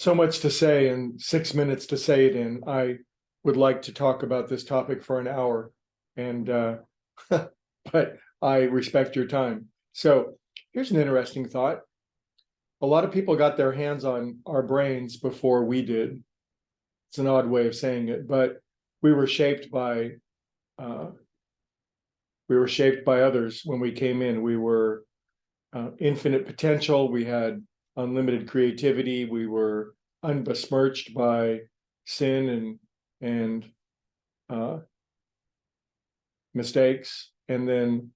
so much to say and 6 minutes to say it in. I would like to talk about this topic for an hour, and but I respect your time. So here's an interesting thought. A lot of people got their hands on our brains before we did. It's an odd way of saying it, but we were shaped by uh, others when we came in. We were infinite potential. We had unlimited creativity. We were unbesmirched by sin and mistakes. And then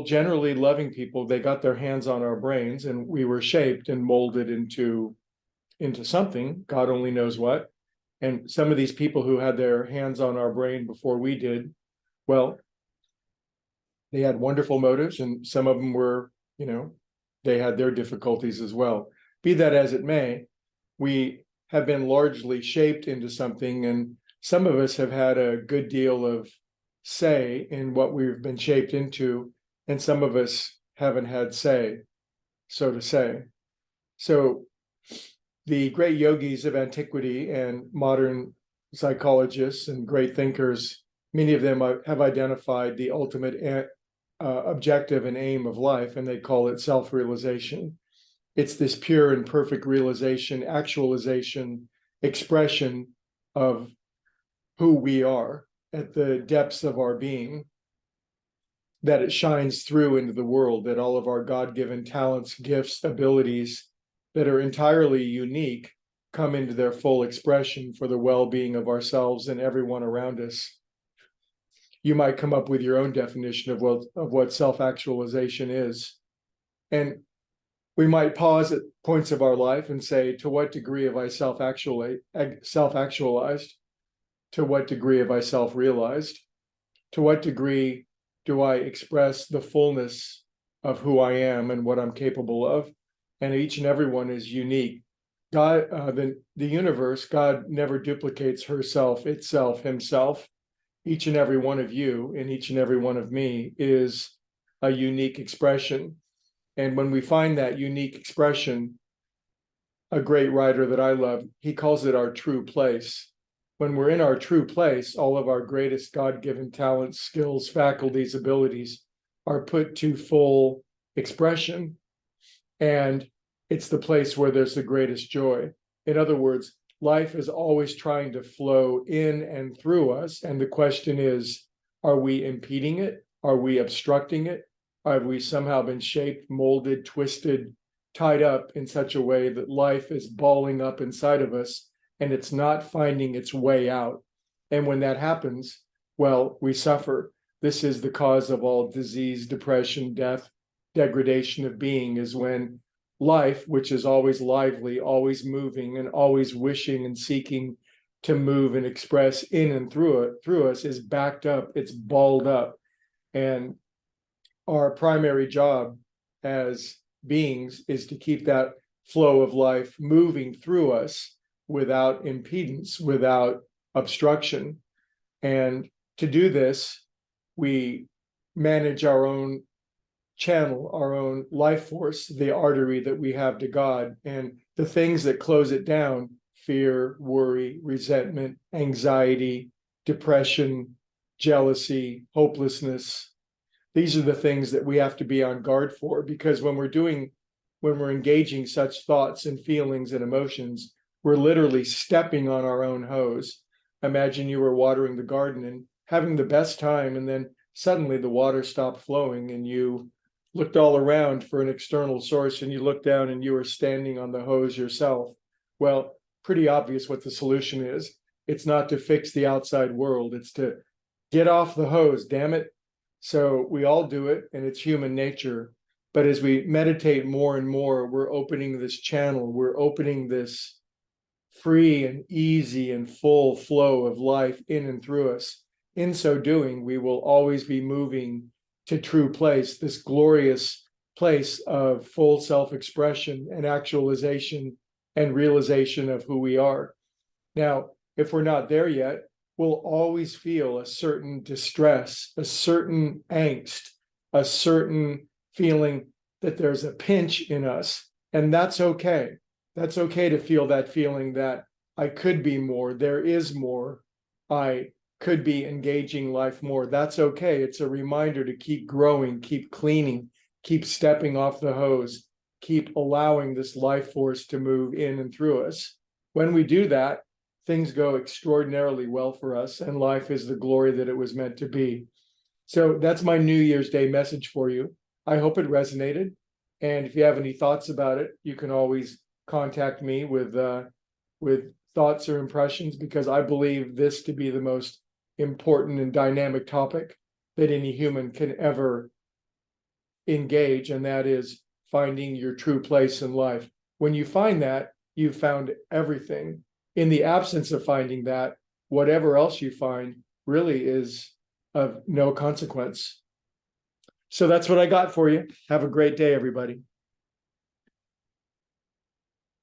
generally loving people, they got their hands on our brains, and we were shaped and molded into something. God only knows what. And some of these people who had their hands on our brain before we did, well, they had wonderful motives, and some of them were, they had their difficulties as well. Be that as it may, we have been largely shaped into something, and some of us have had a good deal of say in what we've been shaped into, and some of us haven't had say, so to say. So the great yogis of antiquity and modern psychologists and great thinkers, many of them have identified the ultimate objective and aim of life, and they call it self-realization. It's this pure and perfect realization, actualization, expression of who we are at the depths of our being, that it shines through into the world, that all of our God-given talents, gifts, abilities that are entirely unique come into their full expression for the well-being of ourselves and everyone around us. You might come up with your own definition of what self-actualization is. And we might pause at points of our life and say, to what degree have I self-actualized? To what degree have I self-realized? To what degree do I express the fullness of who I am and what I'm capable of? And each and every one is unique. God, the universe, God never duplicates herself, itself, himself. Each and every one of you and each and every one of me is a unique expression. And when we find that unique expression, a great writer that I love, he calls it our true place. When we're in our true place, all of our greatest God-given talents, skills, faculties, abilities are put to full expression. And it's the place where there's the greatest joy. In other words, life is always trying to flow in and through us. And the question is, are we impeding it? Are we obstructing it? Have we somehow been shaped, molded, twisted, tied up in such a way that life is balling up inside of us and it's not finding its way out? And when that happens, well, we suffer. This is the cause of all disease, depression, death, degradation of being, is when life, which is always lively, always moving, and always wishing and seeking to move and express in and through us, is backed up, it's balled up. And our primary job as beings is to keep that flow of life moving through us without impedance, without obstruction. And to do this, we manage our own channel, our own life force, the artery that we have to God, and the things that close it down: fear, worry, resentment, anxiety, depression, jealousy, hopelessness. These are the things that we have to be on guard for, because when we're engaging such thoughts and feelings and emotions, we're literally stepping on our own hose. Imagine you were watering the garden and having the best time, and then suddenly the water stopped flowing, and you looked all around for an external source, and you looked down and you were standing on the hose yourself. Well, pretty obvious what the solution is. It's not to fix the outside world, it's to get off the hose, damn it. So we all do it, and it's human nature. But as we meditate more and more, we're opening this channel, we're opening this free and easy and full flow of life in and through us. In so doing, we will always be moving to true place, this glorious place of full self-expression and actualization and realization of who we are. Now, if we're not there yet, we'll always feel a certain distress, a certain angst, a certain feeling that there's a pinch in us, and that's okay. That's okay to feel that feeling that I could be more, there is more, I could be engaging life more. That's okay. It's a reminder to keep growing, keep cleaning, keep stepping off the hose, keep allowing this life force to move in and through us. When we do that, things go extraordinarily well for us, and life is the glory that it was meant to be. So that's my New Year's Day message for you. I hope it resonated. And if you have any thoughts about it, you can always contact me with thoughts or impressions, because I believe this to be the most important and dynamic topic that any human can ever engage, and that is finding your true place in life. When you find that, you've found everything. In the absence of finding that, whatever else you find really is of no consequence. So that's what I got for you. Have a great day, everybody.